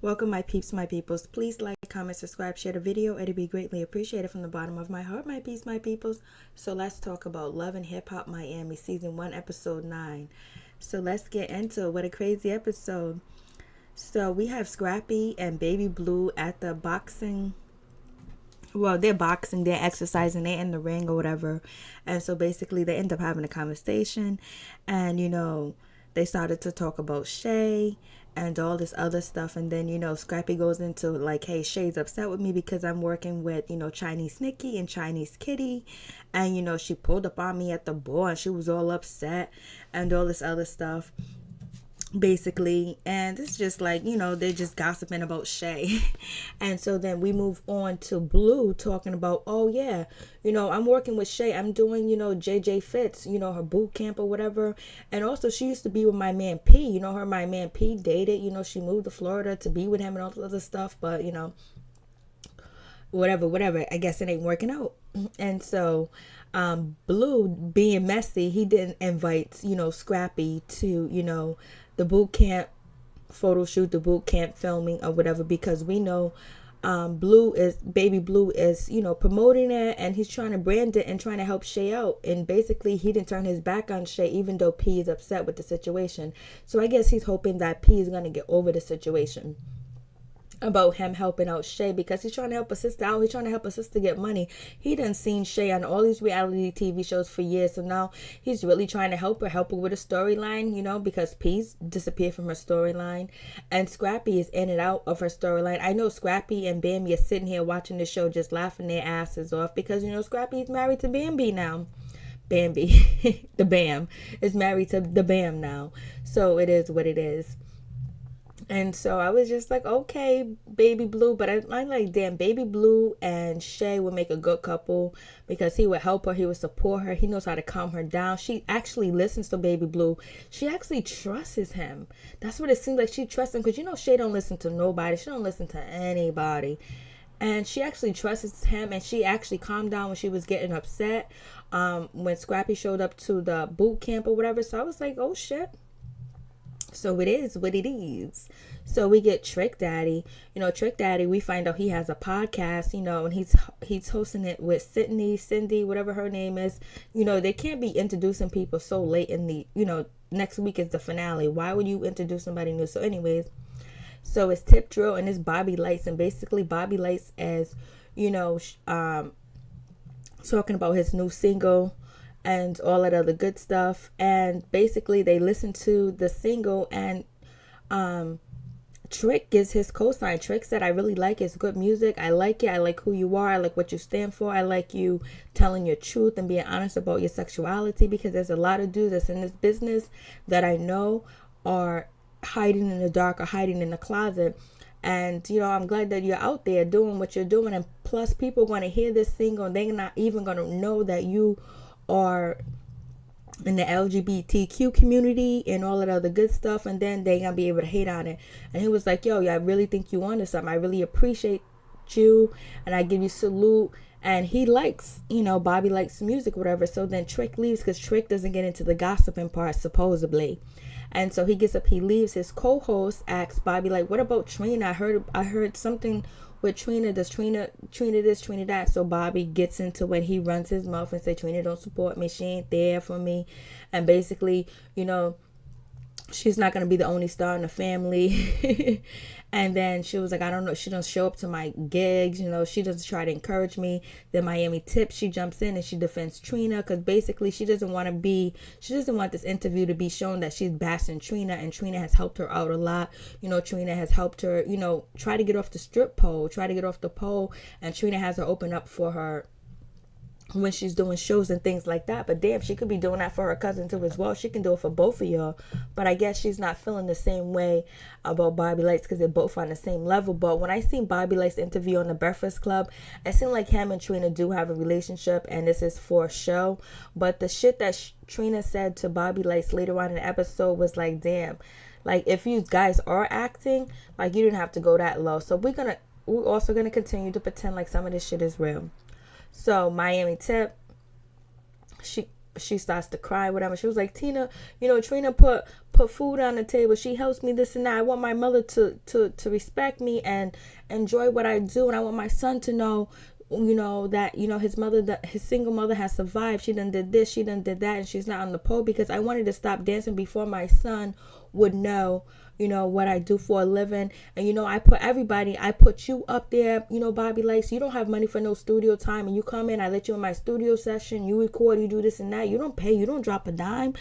Welcome, my peeps, my peoples. Please like, comment, subscribe, share the video. It'd be greatly appreciated from the bottom of my heart, my peeps, my peoples. So let's talk about Love and Hip Hop Miami, Season 1, Episode 9. So let's get into it. What a crazy episode. So we have Scrappy and Baby Blue at the boxing. Well, they're boxing, they're exercising, they're in the ring or whatever. And so basically they end up having a conversation. And, they started to talk about Shay and all this other stuff. And then, Scrappy goes into like, hey, Shay's upset with me because I'm working with, Chinese Nikki and Chinese Kitty. And, she pulled up on me at the bar and she was all upset and all this other stuff. Basically, and it's just like, they're just gossiping about Shay. And so then we move on to Blue talking about, oh yeah, I'm working with Shay, I'm doing, JJ Fitz, her boot camp or whatever. And also she used to be with my man P, my man P dated, she moved to Florida to be with him and all this other stuff, but whatever, I guess it ain't working out. And so Blue, being messy, he didn't invite Scrappy to the boot camp photo shoot, the boot camp filming or whatever, because we know Baby Blue is promoting it, and he's trying to brand it and trying to help Shay out. And basically he didn't turn his back on Shay, even though P is upset with the situation. So I guess he's hoping that P is going to get over the situation about him helping out Shay, because he's trying to help a sister out. He's trying to help a sister get money. He done seen Shay on all these reality TV shows for years, so now he's really trying to help her with a storyline, because P's disappeared from her storyline and Scrappy is in and out of her storyline. I know Scrappy and Bambi are sitting here watching the show just laughing their asses off, because Scrappy is married to Bambi now. Bambi the Bam is married to the Bam now, so it is what it is. And so I was just like, okay, Baby Blue. But I'm like, damn, Baby Blue and Shay would make a good couple, because he would help her. He would support her. He knows how to calm her down. She actually listens to Baby Blue. She actually trusts him. That's what it seems like. She trusts him, because Shay don't listen to nobody. She don't listen to anybody. And she actually trusts him, and she actually calmed down when she was getting upset when Scrappy showed up to the boot camp or whatever. So I was like, oh, shit. So it is what it is. So we get Trick Daddy. Trick Daddy, we find out he has a podcast, and he's hosting it with Cindy, whatever her name is. They can't be introducing people so late in the, next week is the finale. Why would you introduce somebody new? So anyways, so it's Tip Drill and it's Bobby Lytes. And basically Bobby Lytes is, talking about his new single and all that other good stuff. And basically they listen to the single, and Trick gives his cosign. Trick said, I really like it. It's good music. I like it. I like who you are. I like what you stand for. I like you telling your truth and being honest about your sexuality, because there's a lot of dudes that's in this business that I know are hiding in the dark or hiding in the closet. And, I'm glad that you're out there doing what you're doing. And plus people are going to hear this single and they're not even going to know that you are in the LGBTQ community and all that other good stuff, and then they gonna be able to hate on it. And he was like, yo, I really think you wanted something. I really appreciate you, and I give you salute. And he likes, Bobby likes music, whatever. So then Trick leaves, because Trick doesn't get into the gossiping part, supposedly. And so he gets up, he leaves. His co-host asks Bobby, like, what about Trina? I heard something with Trina. Does Trina this, Trina that? So Bobby gets into when he runs his mouth and say, Trina don't support me. She ain't there for me. And basically, she's not going to be the only star in the family. And then she was like, I don't know. She doesn't show up to my gigs. She doesn't try to encourage me. Then Miami Tip, she jumps in and she defends Trina, because basically she doesn't want this interview to be shown that she's bashing Trina. And Trina has helped her out a lot. Trina has helped her, try to get off the strip pole, try to get off the pole. And Trina has her open up for her when she's doing shows and things like that. But damn, she could be doing that for her cousin too as well. She can do it for both of y'all. But I guess she's not feeling the same way about Bobby Lytes, because they're both on the same level. But when I seen Bobby Lytes interview on the Breakfast Club, it seemed like him and Trina do have a relationship, and this is for show. But the shit that Trina said to Bobby Lytes later on in the episode was like, damn, like, if you guys are acting, like, you didn't have to go that low. So we're also gonna continue to pretend like some of this shit is real. So Miami Tip, she starts to cry, whatever. She was like, Tina, Trina put food on the table. She helps me this and that. I want my mother to respect me and enjoy what I do. And I want my son to know, that, his mother, his single mother has survived. She done did this, she done did that, and she's not on the pole, because I wanted to stop dancing before my son would know, what I do for a living. And, I put you up there, Bobby Lytes. You don't have money for no studio time, and you come in, I let you in my studio session, you record, you do this and that. You don't pay, you don't drop a dime,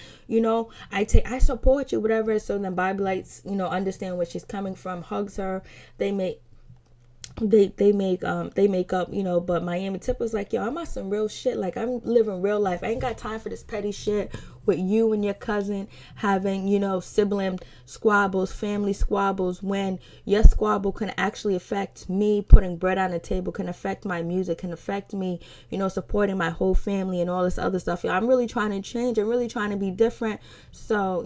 I support you, whatever. So then Bobby Lytes, understand where she's coming from, hugs her. They make up, but Miami Tip was like, yo, I'm on some real shit. Like, I'm living real life. I ain't got time for this petty shit with you and your cousin having, sibling squabbles, family squabbles, when your squabble can actually affect me putting bread on the table, can affect my music, can affect me, supporting my whole family and all this other stuff. I'm really trying to change. I'm really trying to be different. So,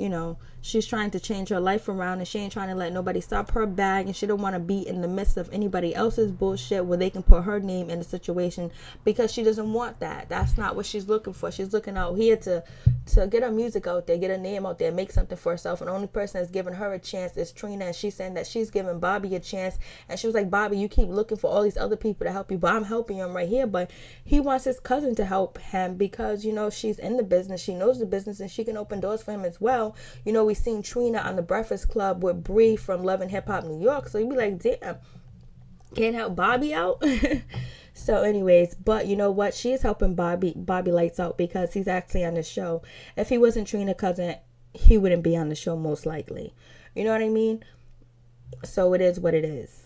she's trying to change her life around, and she ain't trying to let nobody stop her bag, and she don't want to be in the midst of anybody else's bullshit where they can put her name in the situation, because she doesn't want that. That's not what she's looking for. She's looking out here to get her music out there, get her name out there, make something for herself. And the only person that's giving her a chance is Trina, and she's saying that she's giving Bobby a chance. And she was like, Bobby, you keep looking for all these other people to help you, but I'm helping him right here. But he wants his cousin to help him because, she's in the business, she knows the business, and she can open doors for him as well. We seen Trina on the Breakfast Club with Bree from Love and Hip Hop New York. So you'd be like, damn, can't help Bobby out. So anyways, but you know what? She is helping Bobby Lytes out, because he's actually on the show. If he wasn't Trina's cousin, he wouldn't be on the show most likely. You know what I mean? So it is what it is.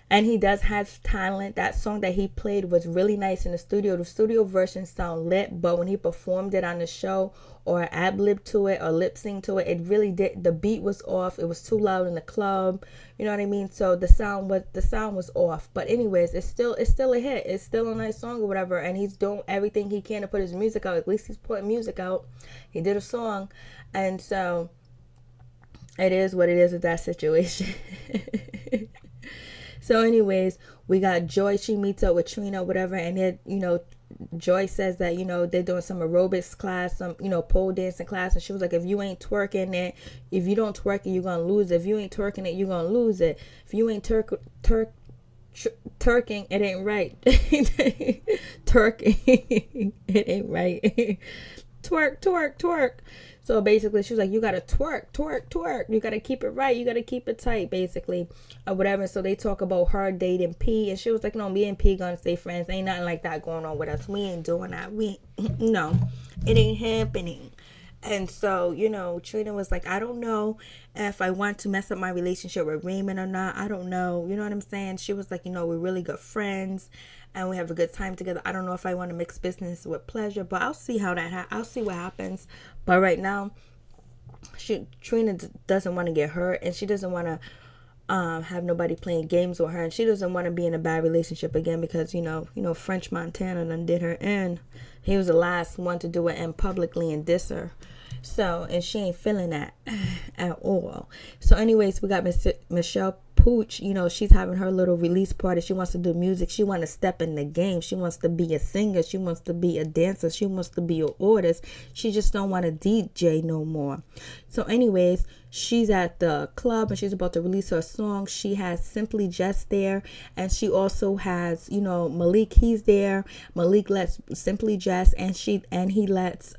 And he does have talent. That song that he played was really nice in the studio. The studio version sound lit, but when he performed it on the show, or ad-lib to it, or lip-sync to it, it really did. The beat was off. It was too loud in the club. You know what I mean? So the sound was off. But anyways, it's still a hit. It's still a nice song or whatever. And he's doing everything he can to put his music out. At least he's putting music out. He did a song, and so it is what it is with that situation. So anyways, we got Joy. She meets up with Trina, whatever, and it, Joy says that, they're doing some aerobics class, some, pole dancing class. And she was like, if you ain't twerking it, if you don't twerk it, you're going to lose it. If you ain't twerking it, you're going to lose it. If you ain't twerking, it ain't right. Twerking, it ain't right. Twerk. So basically, she was like, you got to twerk. You got to keep it right. You got to keep it tight, basically, or whatever. So they talk about her dating P. And she was like, no, me and P going to stay friends. Ain't nothing like that going on with us. We ain't doing that. No, it ain't happening. And so, Trina was like, I don't know if I want to mess up my relationship with Raymond or not. I don't know. You know what I'm saying? She was like, we're really good friends and we have a good time together. I don't know if I want to mix business with pleasure, but I'll see how I'll see what happens. But right now, Trina doesn't want to get hurt, and she doesn't want to have nobody playing games with her, and she doesn't want to be in a bad relationship again, because French Montana done did her in. He was the last one to do it in publicly and diss her. So, and she ain't feeling that at all. So anyways, we got Michelle Pooch. She's having her little release party. She wants to do music. She wants to step in the game. She wants to be a singer. She wants to be a dancer. She wants to be an artist. She just don't want to DJ no more. So anyways, she's at the club and she's about to release her song. She has Simply Just there, and she also has, Malik. He's there. Malik lets Simply Just, and he lets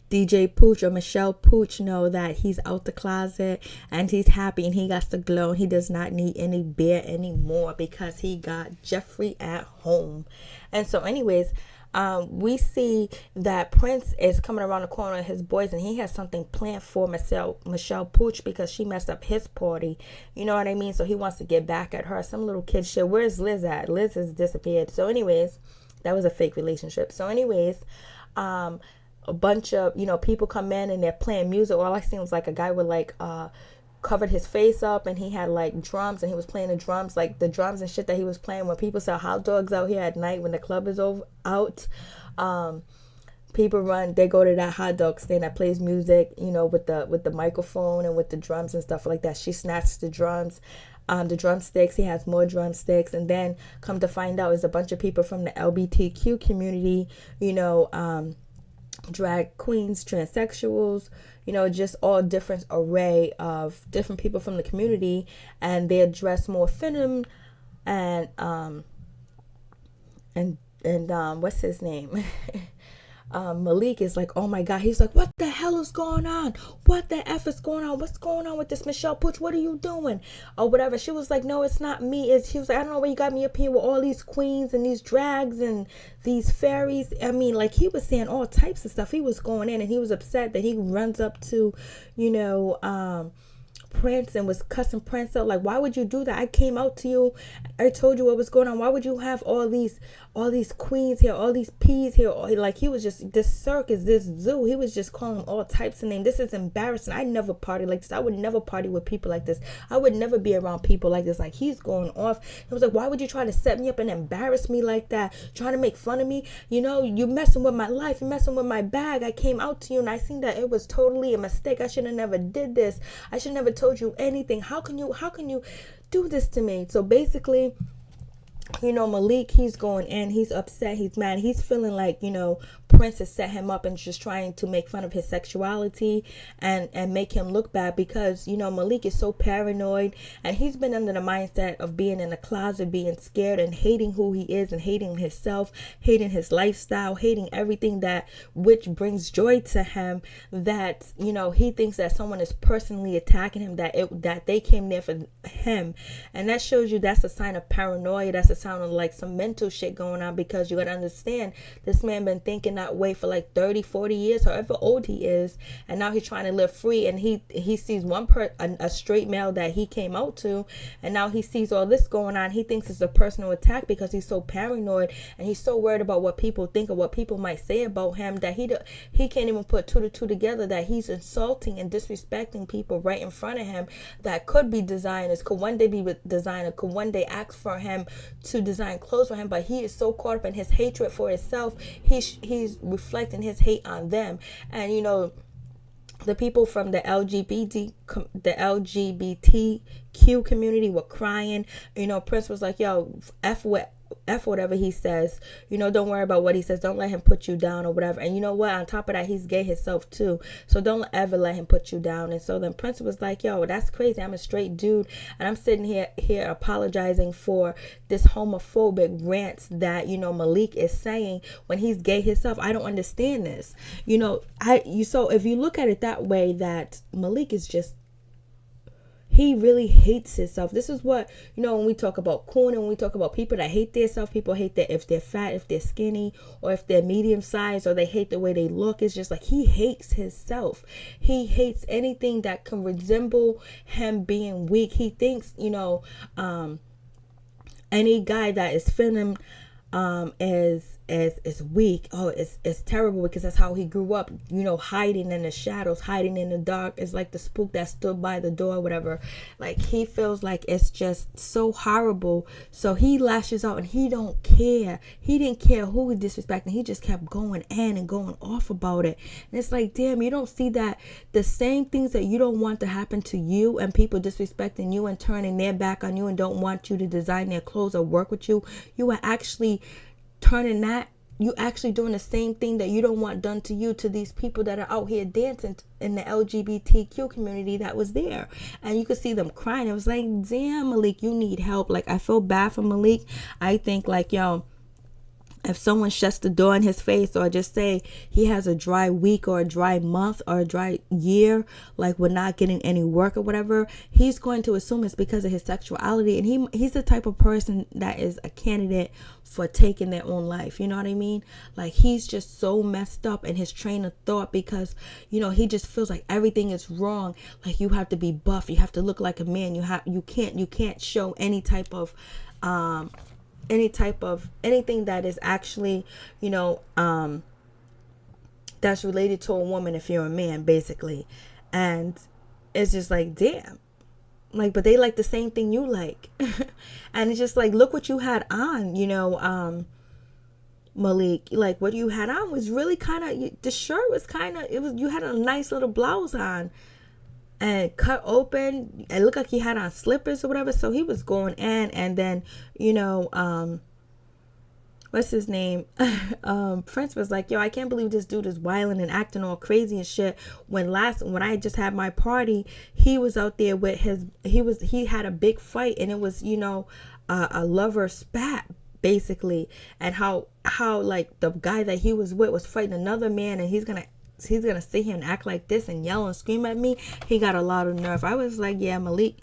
DJ Pooch or Michelle Pooch know that he's out the closet and he's happy and he got to glow. He does not need any beer anymore because he got Jeffrey at home. And so anyways, we see that Prince is coming around the corner with his boys, and he has something planned for Michelle Pooch because she messed up his party. You know what I mean? So he wants to get back at her. Some little kid shit. Where's Liz at? Liz has disappeared. So anyways, that was a fake relationship. So anyways, a bunch of, people come in and they're playing music. All I seen was like a guy with covered his face up, and he had drums, and he was playing the drums, the drums and shit that he was playing when people sell hot dogs out here at night when the club is out. people run, they go to that hot dog stand that plays music, you know, with the microphone and with the drums and stuff like that. She snatched the drums, the drumsticks. He has more drumsticks, and then come to find out, is a bunch of people from the LGBTQ community, you know, drag queens, transsexuals, you know, just all different array of different people from the community, and they're dressed more feminine, and what's his name? Malik is like, oh my God. He's like, what the hell is going on? What the F is going on? What's going on with this Michelle Pooch? What are you doing? Or whatever. She was like, no, it's not me. She was like, I don't know why you got me up here with all these queens and these drags and these fairies. I mean, like, he was saying all types of stuff. He was going in, and he was upset that he runs up to, you know, Prince and was cussing Prince out. Like, why would you do that? I came out to you. I told you what was going on. Why would you have all these queens here, all these peas here? Like, he was just, this circus, this zoo. He was just calling them all types of names. This is embarrassing. I never party like this. I would never party with people like this. I would never be around people like this. Like, he's going off. He was like, why would you try to set me up and embarrass me like that? Trying to make fun of me? You know, you messing with my life. You messing with my bag. I came out to you and I seen that it was totally a mistake. I should have never did this. I should never told you anything. How can you do this to me? So basically, you know, Malik, he's going in, he's upset, he's mad, he's feeling like, you know, Prince has set him up and just trying to make fun of his sexuality and make him look bad, because, you know, Malik is so paranoid, and he's been under the mindset of being in the closet, being scared and hating who he is and hating himself, hating his lifestyle, hating everything that which brings joy to him, that, you know, he thinks that someone is personally attacking him, that they came there for him. And that shows you that's a sign of paranoia. That's a sign of like some mental shit going on, because you got to understand, this man been thinking that way for like 30-40 years, however old he is, and now he's trying to live free, and he sees a straight male that he came out to, and now he sees all this going on. He thinks it's a personal attack because he's so paranoid, and he's so worried about what people think or what people might say about him, that he can't even put two to two together, that he's insulting and disrespecting people right in front of him that could be designers, could one day be with designer, could one day ask for him to design clothes for him, but he is so caught up in his hatred for himself. He's reflecting his hate on them. And, you know, the people from the LGBTQ community were crying. You know, Prince was like, yo, F whatever he says, you know, don't worry about what he says. Don't let him put you down or whatever. And you know what? On top of that, he's gay himself too. So don't ever let him put you down. And so then Prince was like, yo, that's crazy. I'm a straight dude, and I'm sitting here apologizing for this homophobic rants that, you know, Malik is saying when he's gay himself. I don't understand this. You know, so if you look at it that way, that Malik is just, he really hates himself. This is what, you know, when we talk about cooning, when we talk about people that hate themselves, people hate that if they're fat, if they're skinny, or if they're medium sized, or they hate the way they look. It's just like he hates himself. He hates anything that can resemble him being weak. He thinks, you know, any guy that is feminine is weak. Oh, it's terrible, because that's how he grew up, you know, hiding in the shadows, hiding in the dark. It's like the spook that stood by the door, whatever. Like, he feels like it's just so horrible, so he lashes out, and he don't care. He didn't care who he disrespected. He just kept going in and going off about it. And it's like, damn, you don't see that the same things that you don't want to happen to you, and people disrespecting you and turning their back on you and don't want you to design their clothes or work with you, you are actually turning that, you actually doing the same thing that you don't want done to you, to these people that are out here dancing in the LGBTQ community that was there. And you could see them crying. It was like, damn, Malik, you need help. Like, I feel bad for Malik. I think, like, yo, if someone shuts the door in his face, or just say he has a dry week or a dry month or a dry year, like we're not getting any work or whatever, he's going to assume it's because of his sexuality. And he's the type of person that is a candidate for taking their own life. You know what I mean? Like, he's just so messed up in his train of thought, because, you know, he just feels like everything is wrong. Like, you have to be buff, you have to look like a man, you can't show any type of anything that is actually, you know, that's related to a woman if you're a man, basically. And it's just like, damn, like, but they like the same thing you like. And it's just like, look what you had on, you know, Malik, like what you had on was really kind of, the shirt was kind of, it was, you had a nice little blouse on and cut open. It looked like he had on slippers or whatever. So he was going in, and then, what's his name? Prince was like, yo, I can't believe this dude is wilding and acting all crazy and shit. When I just had my party, he was out there with he had a big fight, and it was, a lover spat basically, and how like the guy that he was with was fighting another man, and he's gonna sit here and act like this and yell and scream at me. He got a lot of nerve. I was like, yeah, Malik,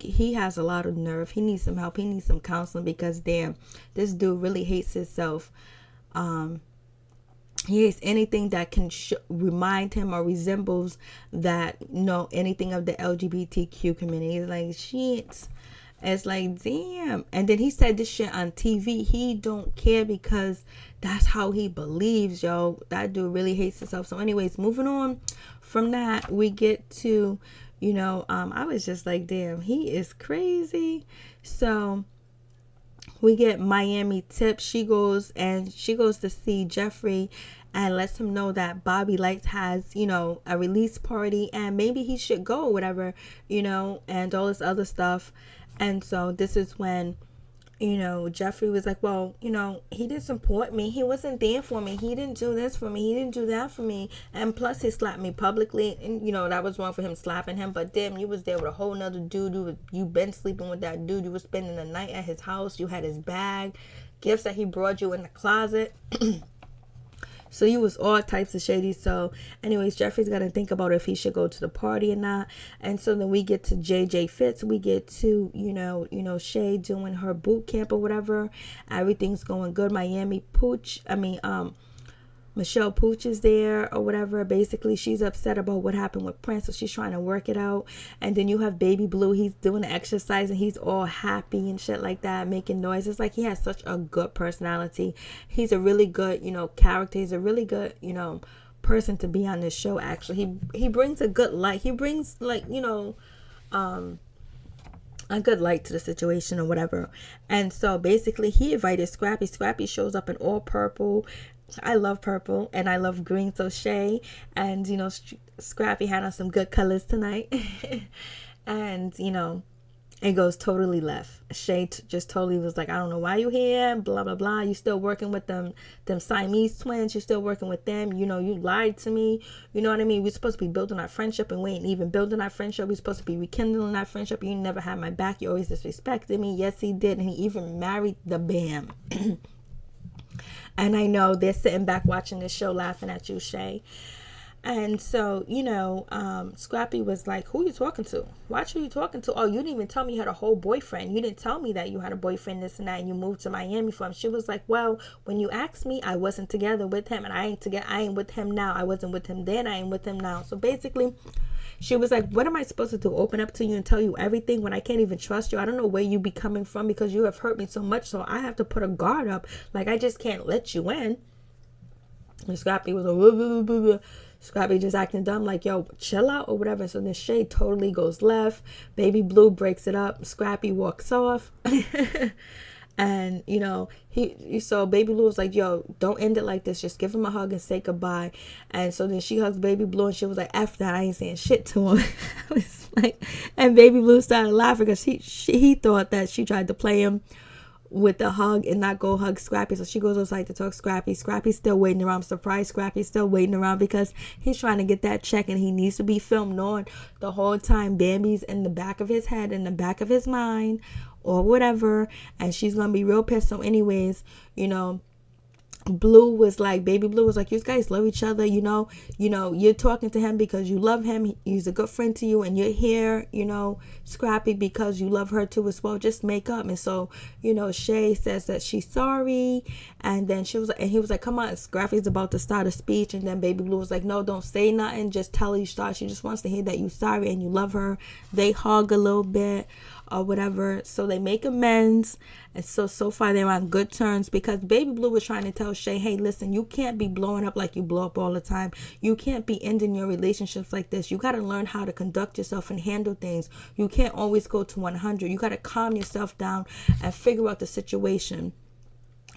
he has a lot of nerve. He needs some help. He needs some counseling, because damn, this dude really hates himself. He hates anything that can remind him or resembles that, anything of the LGBTQ community. He's like, shit. It's like, damn. And then he said this shit on TV. He don't care, because that's how he believes, yo. That dude really hates himself. So anyways, moving on from that, we get to, I was just like, damn, he is crazy. So we get Miami tips. She goes to see Jeffrey and lets him know that Bobby Lytes has, a release party, and maybe he should go or whatever, and all this other stuff. And so this is when, Jeffrey was like, well, he didn't support me. He wasn't there for me. He didn't do this for me. He didn't do that for me. And plus he slapped me publicly. And, that was wrong for him slapping him. But damn, you was there with a whole nother dude. You been sleeping with that dude. You was spending the night at his house. You had his bag, gifts that he brought you in the closet. So you was all types of shady. So anyways, Jeffrey's got to think about if he should go to the party or not. And so then we get to JJ Fitz. We get to, Shay doing her boot camp or whatever. Everything's going good. Michelle Pooch is there or whatever. Basically, she's upset about what happened with Prince, so she's trying to work it out. And then you have Baby Blue. He's doing the exercise, and he's all happy and shit like that, making noise. It's like he has such a good personality. He's a really good, character. He's a really good, person to be on this show, actually. He brings a good light. He brings, like, a good light to the situation or whatever. And so basically he invited Scrappy. Scrappy shows up in all purple. I love purple and I love green. So Shay and, Scrappy had on some good colors tonight. And, it goes totally left. Shay just totally was like, I don't know why you here, blah, blah, blah. You still working with them Siamese twins. You're still working with them. You lied to me. You know what I mean? We're supposed to be building our friendship, and we ain't even building our friendship. We're supposed to be rekindling our friendship. You never had my back. You always disrespected me. Yes, he did. And he even married the Bam. And I know they're sitting back watching this show laughing at you, Shay. And so, Scrappy was like, who you talking to? Watch who you talking to. Oh, you didn't even tell me you had a whole boyfriend. You didn't tell me that you had a boyfriend, this and that, and you moved to Miami for him. She was like, well, when you asked me, I wasn't together with him, and I ain't with him now. I wasn't with him then, I ain't with him now. So basically, she was like, what am I supposed to do? Open up to you and tell you everything when I can't even trust you? I don't know where you be coming from, because you have hurt me so much, so I have to put a guard up. Like, I just can't let you in. And Scrappy was like, blah, blah, blah, blah. Scrappy just acting dumb, like, yo, chill out or whatever. So then Shay totally goes left. Baby Blue breaks it up. Scrappy walks off. And, so Baby Blue was like, yo, don't end it like this. Just give him a hug and say goodbye. And so then she hugs Baby Blue, and she was like, F that. I ain't saying shit to him. I was like, and Baby Blue started laughing because he thought that she tried to play him with the hug and not go hug Scrappy. So she goes outside to talk Scrappy. Scrappy's still waiting around. I'm surprised Scrappy's still waiting around, because he's trying to get that check, and he needs to be filmed, knowing the whole time Bambi's in the back of his head, in the back of his mind, or whatever, and she's gonna be real pissed. So anyways, Blue was like, Baby Blue was like, you guys love each other, you're talking to him because you love him, he's a good friend to you, and you're here, Scrappy, because you love her too as well. Just make up. And so, Shay says that she's sorry, and then he was like, come on, Scrappy's about to start a speech, and then Baby Blue was like, no, don't say nothing, just tell her you start. She just wants to hear that you're sorry and you love her. They hug a little bit or whatever, so they make amends. And so far they're on good terms, because Baby Blue was trying to tell Shay, hey, listen, you can't be blowing up like you blow up all the time. You can't be ending your relationships like this. You got to learn how to conduct yourself and handle things. You can't always go to 100. You got to calm yourself down and figure out the situation.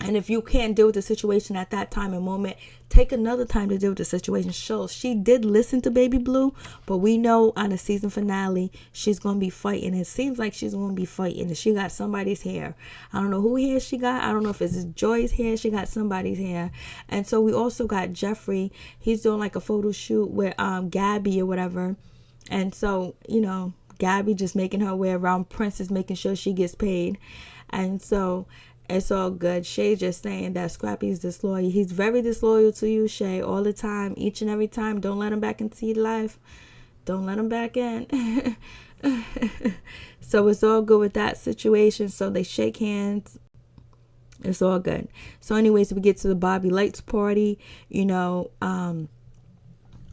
And if you can't deal with the situation at that time and moment, take another time to deal with the situation. So she did listen to Baby Blue, but we know on the season finale, she's going to be fighting. It seems like she's going to be fighting. She got somebody's hair. I don't know who hair she got. I don't know if it's Joy's hair. She got somebody's hair. And so we also got Jeffrey. He's doing like a photo shoot with Gabby or whatever. And so, Gabby just making her way around. Princess making sure she gets paid. And so it's all good. Shay just saying that Scrappy is disloyal. He's very disloyal to you, Shay, all the time, each and every time. Don't let him back into your life. Don't let him back in. So it's all good with that situation. So they shake hands. It's all good. So anyways, we get to the Bobby Lytes party.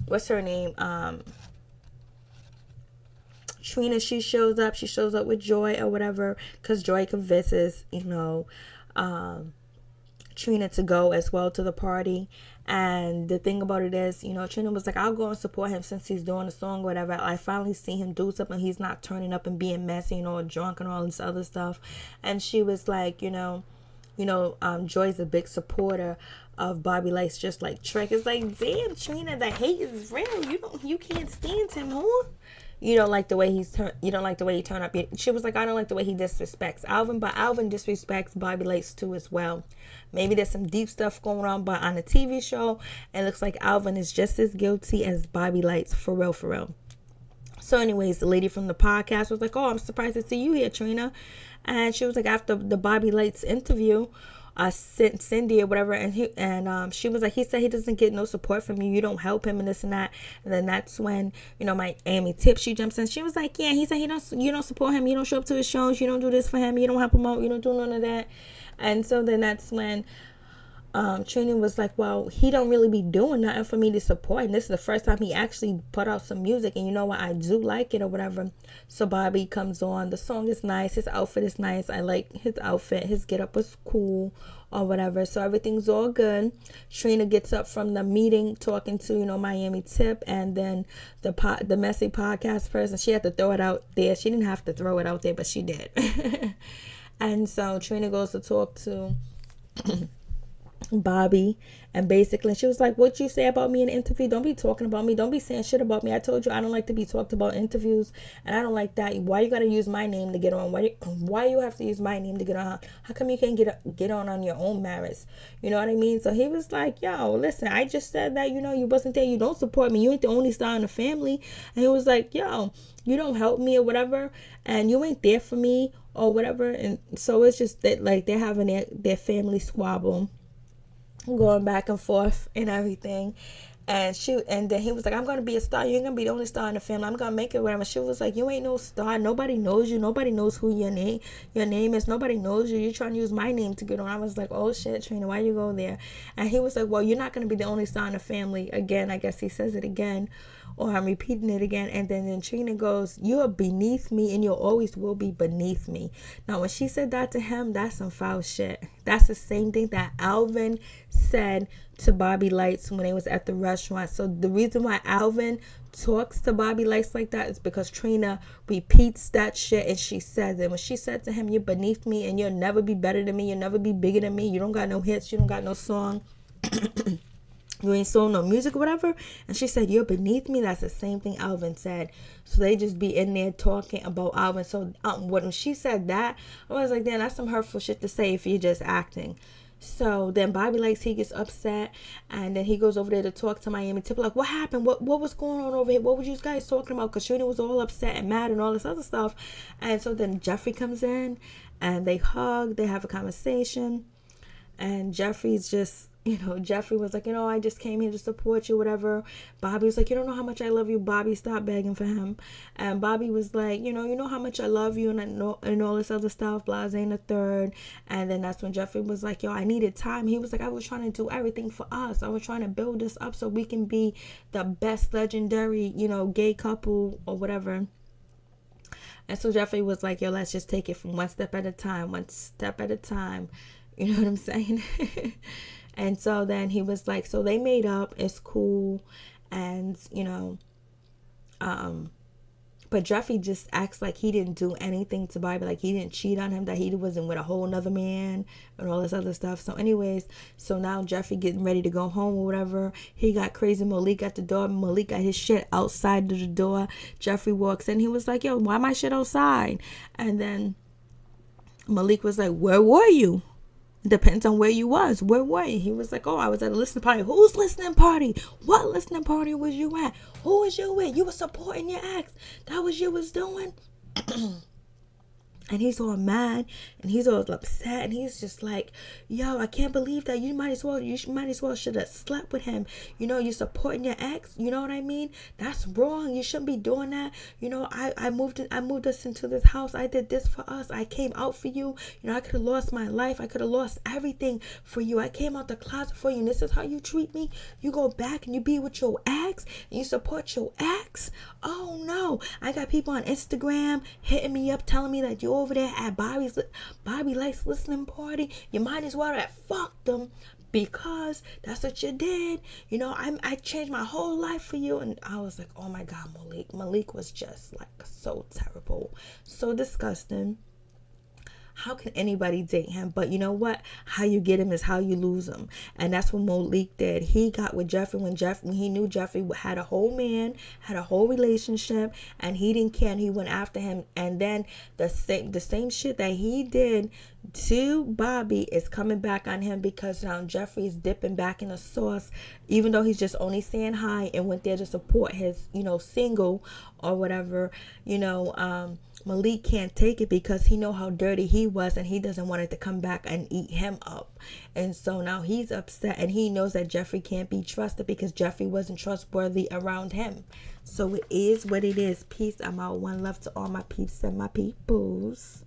What's her name? Trina, she shows up. She shows up with Joy or whatever, because Joy convinces, Trina to go as well to the party. And the thing about it is, Trina was like, I'll go and support him since he's doing a song or whatever. I finally see him do something. He's not turning up and being messy, drunk and all this other stuff. And she was like, Joy's a big supporter of Bobby Lytes, just like Trick. It's like, damn, Trina, the hate is real. You can't stand him, huh? You don't like the way you don't like the way he turned up. She was like, I don't like the way he disrespects Alvin, but Alvin disrespects Bobby Lytes too as well. Maybe there's some deep stuff going on, but on the TV show, it looks like Alvin is just as guilty as Bobby Lytes, for real, for real. So anyways, the lady from the podcast was like, oh, I'm surprised to see you here, Trina. And she was like, after the Bobby Lytes interview, Cindy or whatever, and she was like, he said he doesn't get no support from you. You don't help him and this and that. And then that's when my Amy Tip, she jumps in. She was like, yeah, he said you don't support him. You don't show up to his shows. You don't do this for him. You don't help him out. You don't do none of that. And so then that's when Trina was like, well, he don't really be doing nothing for me to support, and this is the first time he actually put out some music, and you know what, I do like it or whatever. So Bobby comes on. The song is nice. His outfit is nice. I like his outfit. His get up was cool or whatever. So everything's all good. Trina gets up from the meeting talking to Miami Tip, and then the messy podcast person. She had to throw it out there. She didn't have to throw it out there, but she did. And so Trina goes to talk to Bobby, and basically she was like, what you say about me in an interview, don't be talking about me, don't be saying shit about me. I told you I don't like to be talked about in interviews, and I don't like that. Why you gotta use my name to get on? Why you have to use my name to get on? How come you can't get on your own merits? You know what I mean? So he was like, yo, listen, I just said that you wasn't there, you don't support me, you ain't the only star in the family. And he was like, yo, you don't help me or whatever, and you ain't there for me or whatever. And so it's just that, like, they're having their family squabble going back and forth and everything. And then he was like, I'm gonna be a star. You ain't gonna be the only star in the family. I'm gonna make it whatever. She was like, you ain't no star. Nobody knows you. Nobody knows who your name is. Nobody knows you. You're trying to use my name to get on. I was like, oh shit, Trina, why you go there? And he was like, well, you're not gonna be the only star in the family. Again, I guess he says it again, or I'm repeating it again. And then Trina goes, you are beneath me, and you always will be beneath me. Now, when she said that to him, that's some foul shit. That's the same thing that Alvin said to Bobby Lytes when they was at the restaurant. So the reason why Alvin talks to Bobby Lytes like that is because Trina repeats that shit, and she says it. When she said to him, you're beneath me, and you'll never be better than me, you'll never be bigger than me, you don't got no hits, you don't got no song, you ain't sold no music or whatever. And she said, you're beneath me. That's the same thing Alvin said. So they just be in there talking about Alvin. So when she said that, I was like, damn, that's some hurtful shit to say if you're just acting. So then Bobby Lytes, he gets upset, and then he goes over there to talk to Miami Tip, like, what happened? What was going on over here? What were you guys talking about? Because Trina was all upset and mad and all this other stuff. And so then Jeffrey comes in, and they hug, they have a conversation, and Jeffrey's just, Jeffrey was like, I just came here to support you, whatever. Bobby was like, you don't know how much I love you, Bobby. Stop begging for him. And Bobby was like, you know how much I love you, and all this other stuff, blase and the third. And then that's when Jeffrey was like, yo, I needed time. He was like, I was trying to do everything for us. I was trying to build this up so we can be the best legendary, gay couple or whatever. And so Jeffrey was like, yo, let's just take it from one step at a time. You know what I'm saying? And so then he was like, so they made up, it's cool. And, But Jeffrey just acts like he didn't do anything to Bobby, like he didn't cheat on him, that he wasn't with a whole nother man and all this other stuff. So anyways, so now Jeffrey getting ready to go home or whatever. He got crazy Malik at the door. Malik got his shit outside of the door. Jeffrey walks in. He was like, yo, why my shit outside? And then Malik was like, where were you? Depends on where you was. Where were you? He was like, oh, I was at a listening party. Whose listening party? What listening party was you at? Who was you with? You were supporting your ex. That was you was doing. And he's all mad and he's all upset and he's just like, yo, I can't believe that you might as well should have slept with him. You know, you're supporting your ex. You know what I mean? That's wrong. You shouldn't be doing that. You know, I moved us into this house. I did this for us. I came out for you. You know, I could have lost my life. I could have lost everything for you. I came out the closet for you. And this is how you treat me. You go back and you be with your ex and you support your ex. Oh no. I got people on Instagram hitting me up telling me that you over there at Bobby Lytes listening party. You might as well have fucked them because that's what you did. You know, I changed my whole life for you. And I was like, oh my God, Malik was just like so terrible, so disgusting. How can anybody date him? But you know what? How you get him is how you lose him. And that's what Malik did. He got with Jeffrey when he knew Jeffrey had a whole man, had a whole relationship, and he didn't care and he went after him. And then the same shit that he did to Bobby is coming back on him because now Jeffrey is dipping back in the sauce, even though he's just only saying hi and went there to support his, you know, single or whatever. You know, Malik can't take it because he know how dirty he was and he doesn't want it to come back and eat him up. And so now he's upset and he knows that Jeffrey can't be trusted because Jeffrey wasn't trustworthy around him. So it is what it is. Peace. I'm out. One love to all my peeps and my peoples.